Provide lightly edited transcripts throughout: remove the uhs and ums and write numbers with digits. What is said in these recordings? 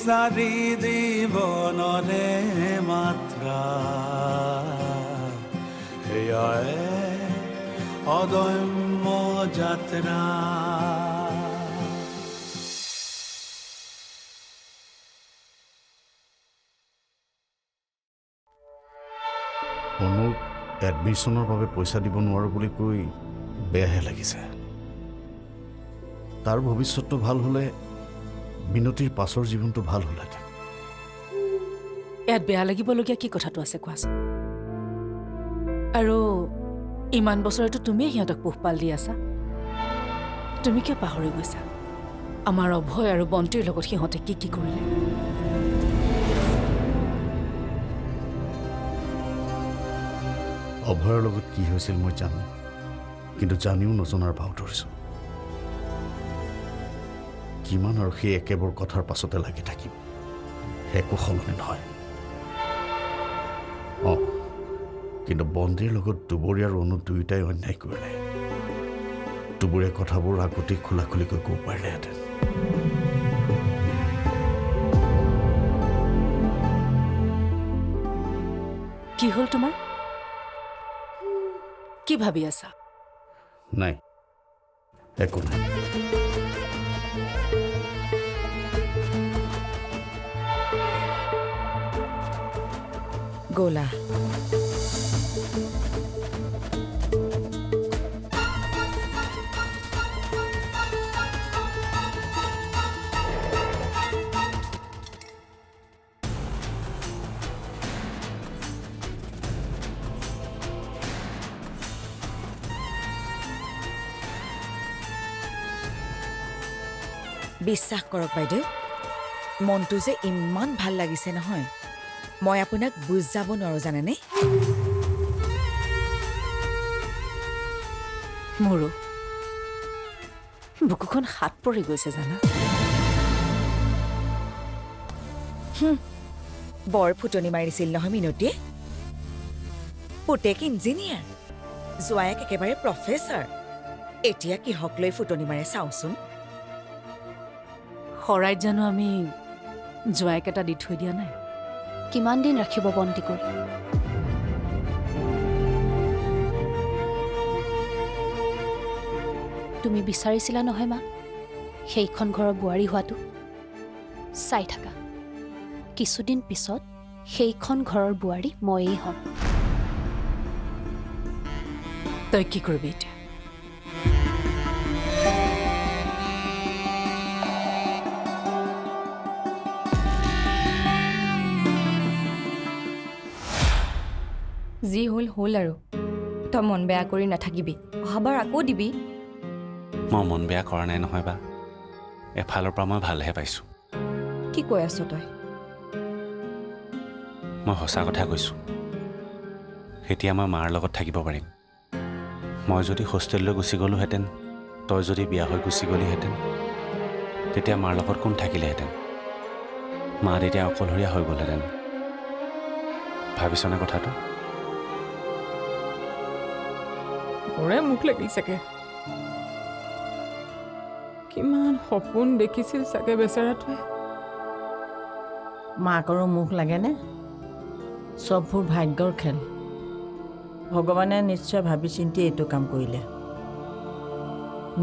সাৰি জীবনৰে মাত্ৰা হেয়ায় অদম্য যাত্ৰা। অনুক এডমিশ্যনৰ বাবে পইচা দিব নোৱাৰো বুলি কৈ বেয়াহে লাগিছে। তাৰ ভৱিষ্যতটো ভাল হ'লে মিনতিৰ পাছৰ জীৱনটো ভাল হ'লহেঁতেন। ইয়াত বেয়া লাগিবলগীয়া কি কথাটো আছে কোৱাচোন? আৰু ইমান বছৰেতো তুমিয়ে সিহঁতক পোহপাল দি আছা। তুমি কিয় পাহৰি গৈছা আমাৰ অভয় আৰু বন্তিৰ লগত সিহঁতে কি কি কৰিলে? অভয়ৰ লগত কি হৈছিল মই জানো, কিন্তু জানিও নজনাৰ ভাও ধৰিছোঁ। কিমান আৰু সেই একেবোৰ কথাৰ পাছতে লাগি থাকিম, একো সলনি নহয়। কিন্তু বন্দিৰ লগত দুবৰীয়া আৰু অনু দুয়োটাই অন্যায় কৰিলে। দুবৰীয়া কথাবোৰ আগতেই খোলাখুলিকৈ ক'ব পাৰিলেহেঁতেন। কি হ'ল তোমাৰ? কি ভাবি আছা? নাই, একো নাই। গোলা বিশ্বাস কৰক বাইদেউ, মনটো যে ইমান ভাল লাগিছে নহয়, মই আপোনাক বুজাব নোৱাৰো জানেনে। মোৰো বুকুখন হাত পৰি গৈছে জানা। বৰ ফুটনি মাৰিছিল নহয় মিনতীয়ে। পুতেক ইঞ্জিনিয়াৰ, জোৱায়েক একেবাৰে প্ৰফেচাৰ, এতিয়া কিহক লৈ ফুটনি মাৰে চাওঁচোন। শৰাইত জানো আমি জোৱাইক এটা দি থৈ দিয়া নাই? কিমান দিন ৰাখিব বন্তি কৰি? তুমি বিচাৰিছিলা নহয় মা সেইখন ঘৰৰ বোৱাৰী হোৱাটো? চাই থাকা, কিছুদিন পিছত সেইখন ঘৰৰ বোৱাৰী ময়েই হ'ম। তই কি কৰিবি এতিয়া? যি হ'ল হ'ল আৰু, তই মন বেয়া কৰি নাথাকিবি, অহাবাৰ আকৌ দিবি। মই মন বেয়া কৰা নাই নহয় বা, এফালৰ পৰা মই ভালহে পাইছোঁ। কি কৈ আছ তই? মই সঁচা কথা কৈছোঁ। এতিয়া মই মাৰ লগত থাকিব পাৰিম। মই যদি হোষ্টেললৈ গুচি গ'লোহেঁতেন, তই যদি বিয়া হৈ গুচি গ'লিহেঁতেন, তেতিয়া মাৰ লগত কোন থাকিলেহেঁতেন? মা তেতিয়া অকলশৰীয়া হৈ গ'লহেঁতেন। ভাবিছনে কথাটো? মোৰে মুখ লাগিল চাগে। কিমান সপোন দেখিছিল চাগে বেচেৰাটোৱে। মাকৰো মুখ লাগেনে? চববোৰ ভাগ্যৰ খেল। ভগৱানে নিশ্চয় ভাবি চিন্তি এইটো কাম কৰিলে।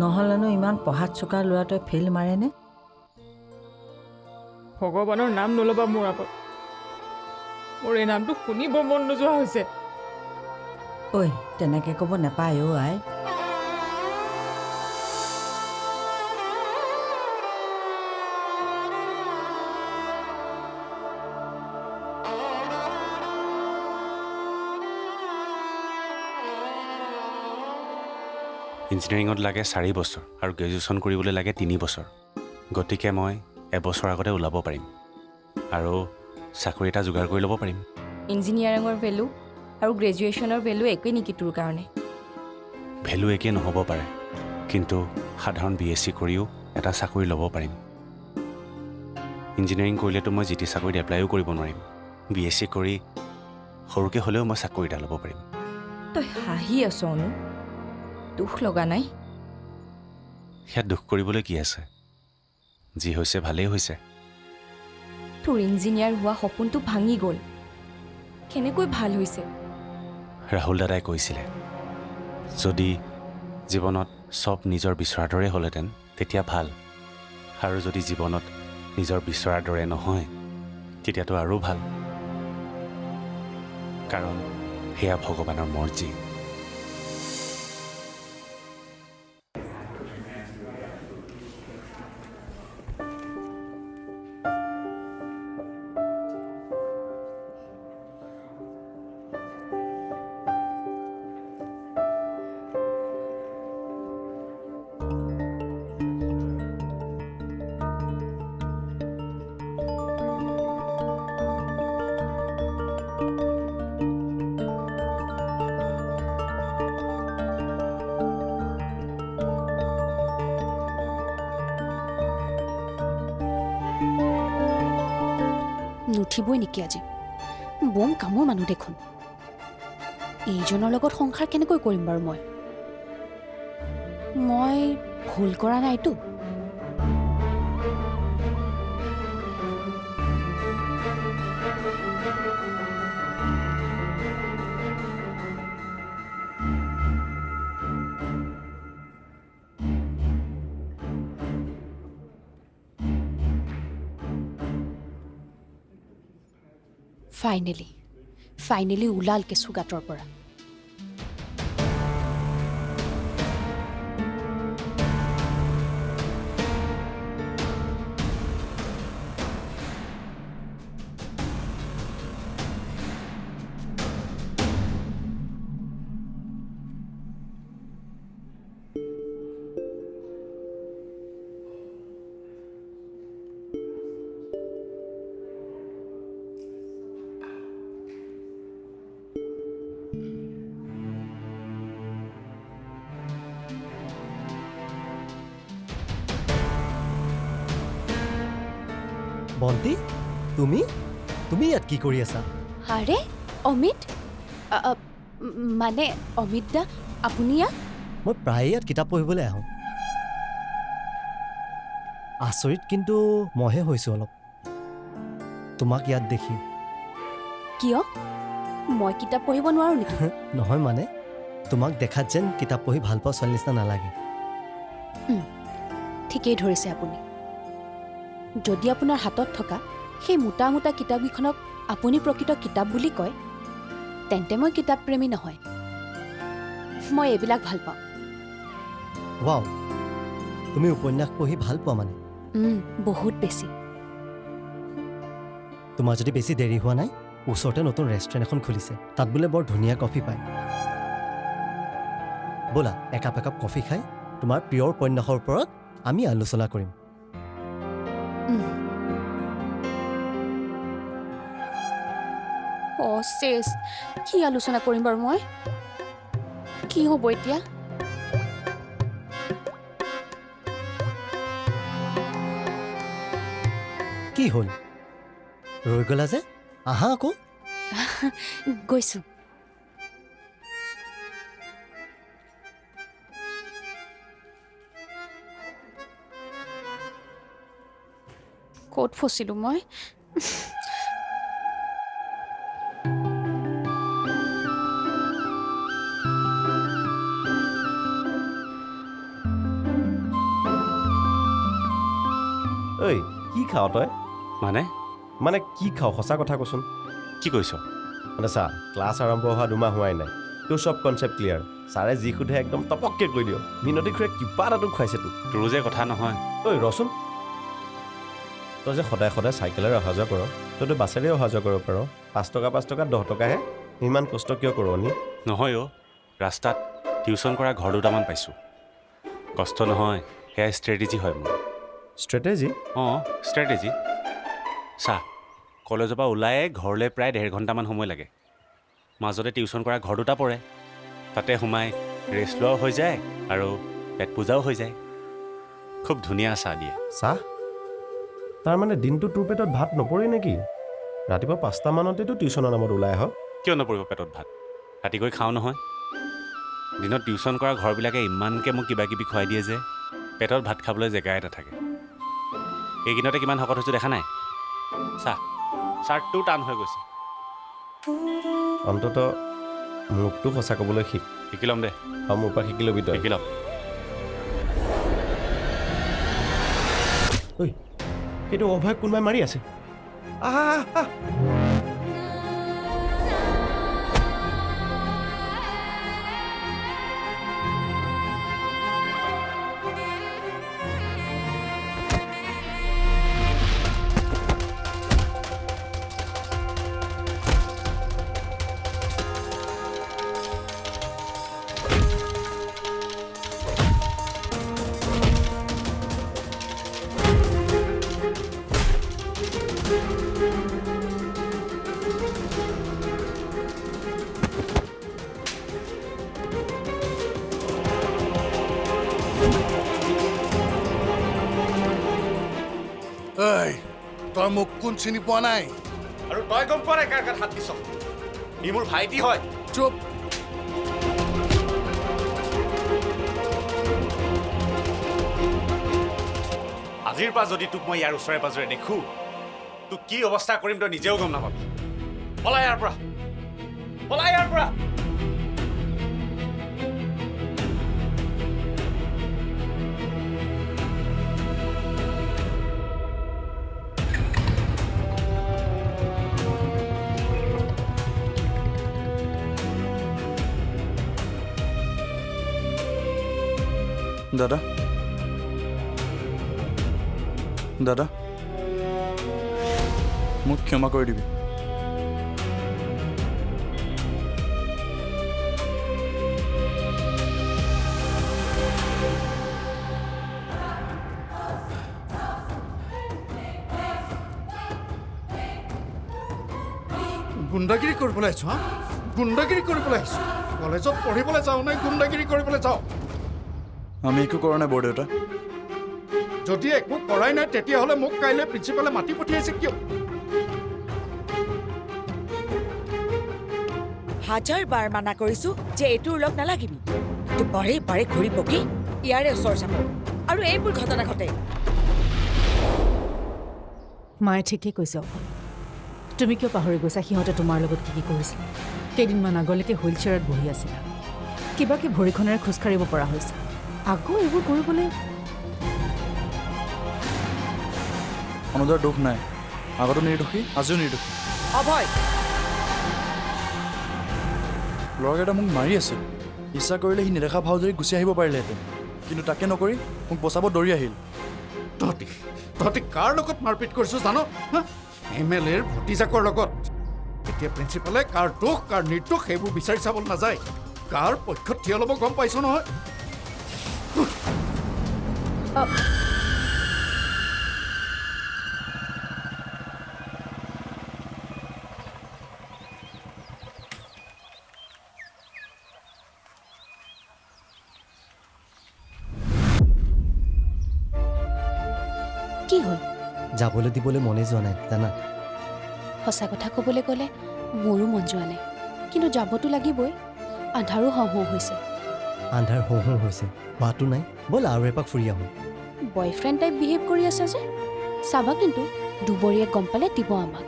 নহ'লেনো ইমান পঢ়াত চোকা ল'ৰাটোৱে ফেইল মাৰেনে? ভগৱানৰ নাম নল'বা মোৰ আগত। মোৰ এই নামটো শুনিব মন নোযোৱা হৈছে। ঐ তেনেকৈ ক'ব নাপায় অ' আই। ইঞ্জিনিয়াৰিঙত লাগে 4 বছৰ আৰু গ্ৰেজুৱেশ্যন কৰিবলৈ লাগে 3 বছৰ। গতিকে মই এবছৰ আগতে ওলাব পাৰিম আৰু চাকৰি এটা যোগাৰ কৰি ল'ব পাৰিম। ইঞ্জিনিয়াৰিঙৰ ভেলু আৰু গ্ৰেজুৱেশ্যনৰ ভেলু একেই নেকি তোৰ কাৰণে? ভেলু একেই নহ'ব পাৰে, কিন্তু সাধাৰণ BSc কৰিও এটা চাকৰি ল'ব পাৰিম। ইঞ্জিনিয়াৰিং কৰিলেতো মই GT চাকৰিত এপ্লাইও কৰিব নোৱাৰিম। BSc কৰি সৰুকৈ হ'লেও মই চাকৰি এটা ল'ব পাৰিম। তই হাঁহি আছ অনু? দুখ লগা নাই? ইয়াত দুখ কৰিবলৈ কি আছে? যি হৈছে ভালেই হৈছে। তোৰ ইঞ্জিনিয়াৰ হোৱা সপোনটো ভাঙি গ'ল। কেনেকৈ ভাল হৈছে? ৰাহুল দাদাই কৈছিলে, যদি জীৱনত চব নিজৰ বিচৰাৰ দৰে হ'লহেঁতেন তেতিয়া ভাল, আৰু যদি জীৱনত নিজৰ বিচৰাৰ দৰে নহয় তেতিয়াতো আৰু ভাল, কাৰণ সেয়া ভগৱানৰ মৰ্জি। নুঠিবই নেকি আজি? বম কামৰ মানুহ দেখোন। এইজনৰ লগত সংসাৰ কেনেকৈ কৰিম বাৰু মই ভুল কৰা নাইতো? ফাইনেলি ওলাল কেঁচু গাঁতৰ পৰা। বন্তি, তুমি ইয়াত কি কৰি আছা? আৰে অমিত, মানে অমিত দা, আপুনি ইয়াত? মই প্ৰায়ে ইয়াত কিতাপ পঢ়িবলৈ আহোঁ। আচৰিত কিন্তু মইহে হৈছোঁ অলপ তোমাক ইয়াত দেখি। কিয়? মই কিতাপ পঢ়িব নোৱাৰোঁ নেকি? নহয় মানে তোমাক দেখাত যেন কিতাপ পঢ়ি ভাল পোৱা ছোৱালী নিচিনা নালাগে। ঠিকেই ধৰিছে আপুনি। যদি আপোনাৰ হাতত থকা সেই মোটা মোটা কিতাপকেইখনক আপুনি প্ৰকৃত কিতাপ বুলি কয়, তেন্তে মই কিতাপ প্ৰেমী নহয়। মই এইবিলাক ভাল পাওঁ। ৱাও, তুমি উপন্যাস পঢ়ি ভাল পোৱা মানে? বহুত বেছি। তোমাৰ যদি বেছি দেৰি হোৱা নাই, ওচৰতে নতুন ৰেষ্টুৰেণ্ট এখন খুলিছে, তাত বোলে বৰ ধুনীয়া কফি পায়। ব'লা একাপ কফি খাই তোমাৰ প্ৰিয় উপন্যাসৰ ওপৰত আমি আলোচনা কৰিম। চেছ, কি আলোচনা কৰিম বাৰু মই? কি হ'ব এতিয়া? কি হ'ল? ৰৈ গ'লা যে, আহা আকৌ। গৈছোঁ। ক'ত ফচিলোঁ মই? ঐ, কি খাৱ তই? মানে কি খাৱ? সঁচা কথা কচোন। কি কৈছ? মানে চা, ক্লাছ আৰম্ভ হোৱা 2 মাহ হোৱাই নাই, তোৰ চব কনচেপ্ট ক্লিয়াৰ ছাৰে যি সোধে একদম টপককৈ কৈ দিয় মিনতি খুৰে কিবা এটা তোক খুৱাইছে তোক তোৰো যে কথা নহয় ঐ ৰচোন তই যে সদায় সদায় চাইকেলেৰে অহা যোৱা কৰ তইতো বাছেৰে অহা যোৱা কৰিব পাৰ 5 টকা 5 টকা 10 টকাহে ইমান কষ্ট কিয় কৰ নি নহয় অ' ৰাস্তাত টিউশ্যন কৰা ঘৰ দুটামান পাইছোঁ কষ্ট নহয় সেয়া ষ্ট্ৰেটেজি হয় মোৰ ষ্ট্ৰেটেজি অঁ ষ্ট্ৰেটেজি চা কলেজৰ পৰা ওলায়ে ঘৰলৈ প্ৰায় 1.5 ঘণ্টামান সময় লাগে মাজতে টিউশ্যন কৰা ঘৰ দুটা পৰে তাতে সোমাই ৰেষ্ট লোৱাও হৈ যায় আৰু পেট পূজাও হৈ যায় খুব ধুনীয়া চাহ দিয়ে চাহ তাৰমানে দিনটো তোৰ পেটত ভাত নপৰে নেকি ৰাতিপুৱা 5টা মানতেতো টিউশ্যনৰ নামত ওলাই আহ কিয় নপৰিব পেটত ভাত ৰাতিকৈ খাওঁ নহয় দিনত টিউশ্যন কৰা ঘৰবিলাকে ইমানকৈ মোক কিবা কিবি খুৱাই দিয়ে যে পেটত ভাত খাবলৈ জেগাই নাথাকে এইকেইদিনতে কিমান শকত হৈছোঁ দেখা নাই চাহ চাৰ্টটো টান হৈ গৈছে অন্তত মোকতো সঁচা ক'বলৈ শিকি ল'ম দে আৰু মোৰ পৰা শিকি ল'বি তই শিকি ল'ম ঐ সেইটো অভয় কোনোবাই মাৰি আছে আহ তই মোক কোন চিনি পোৱা নাই আৰু তই গম পোৱা নাই কাৰ গাত হাত দিছ ই মোৰ ভাইটি হয় চুপ আজিৰ পৰা যদি তোক মই ইয়াৰ ওচৰে পাজৰে দেখোঁ তোক কি অৱস্থা কৰিম তই নিজেও গম নাপাবি পলা ইয়াৰ পৰা পলা ইয়াৰ পৰা দাদা দাদা মোক ক্ষমা কৰি দিবি গুণ্ডাগিৰি কৰিবলৈ আহিছোঁ হা গুণ্ডাগিৰি কৰিবলৈ আহিছোঁ কলেজত পঢ়িবলৈ যাওঁ নাই গুণ্ডাগিৰি কৰিবলৈ যাওঁ আমি একো কৰা নাই বৰদেউতা যদি একো কৰাই নাই তেতিয়াহ'লে মোক কাইলৈ প্ৰিন্সিপালে মাতি পঠিয়াইছে কিয় হাজাৰ বাৰ মানা কৰিছো যে এইটোৰ লগ নালাগিবি তো বাৰে বাৰে ঘূৰি পকি ইয়াৰে ওচৰ চাব আৰু এইবোৰ ঘটনা ঘটে মায়ে ঠিকেই কৈছে তুমি কিয় পাহৰি গৈছা সিহঁতে তোমাৰ লগত কি কি কৰিছিল কেইদিনমান আগলৈকে হুইল চেয়াৰত বহি আছিলা কিবাকে ভৰিখনেৰে খোজকাঢ়িব পৰা হৈছে আকৌ এইবোৰ কৰিবলৈ অনুজাৰ দুখ নাই আগতো নিৰ্দোষী আজিও নিৰ্দোষী অভয় ল'ৰাকেইটা মোক মাৰি আছিল ইচ্ছা কৰিলে সি নেদেখা ভাও ধৰি গুচি আহিব পাৰিলেহেঁতেন কিন্তু তাকে নকৰি মোক বচাব দৌৰি আহিল তহঁতি কাৰ লগত মাৰপিট কৰিছোঁ জানো MLAৰ ভতিজাকৰ লগত এতিয়া প্ৰিন্সিপালে কাৰ দোষ কাৰ নিৰ্দোষ সেইবোৰ বিচাৰি চাব নাযায় কাৰ পক্ষত থিয় ল'ব গম পাইছ নহয় কি হ'ল যাবলৈ দিবলৈ মনে যোৱা নাই জানা সঁচা কথা ক'বলৈ গ'লে মোৰো মন যোৱা নাই কিন্তু যাবতো লাগিবই আন্ধাৰো হওঁ হওঁ হৈছে আন্ধাৰ হওঁ হওঁ হৈছে হোৱাটো নাই ব'ল আৰু এপাক ফুৰি আহোঁ বয়ফ্ৰেণ্ড টাইপ বিহেভ কৰি আছে যে চাবা কিন্তু দুবৰীয়ে গম পালে দিব আমাক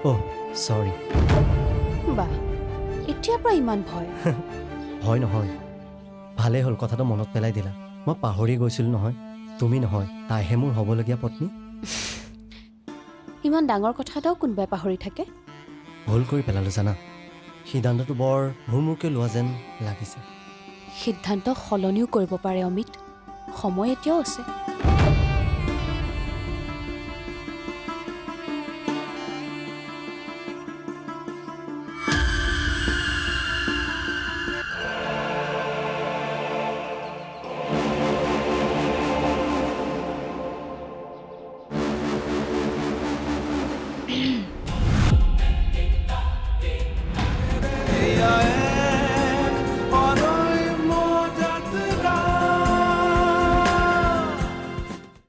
অহ চৰি বা এতিয়াৰ পৰা ইমান ভয় হয় নহয় ভালেই হ'ল কথাটো মনত পেলাই দিলা মই পাহৰি গৈছিলোঁ নহয় তুমি নহয় তাইহে মোৰ হ'বলগীয়া পত্নী ইমান ডাঙৰ কথা এটাও কোনোবাই পাহৰি থাকে ভুল কৰি পেলালোঁ জানা সিদ্ধান্তটো বৰ হুৰমুৰকৈ লোৱা যেন লাগিছে। সিদ্ধান্ত সলনিও কৰিব পাৰে অমিত, সময় এতিয়াও আছে।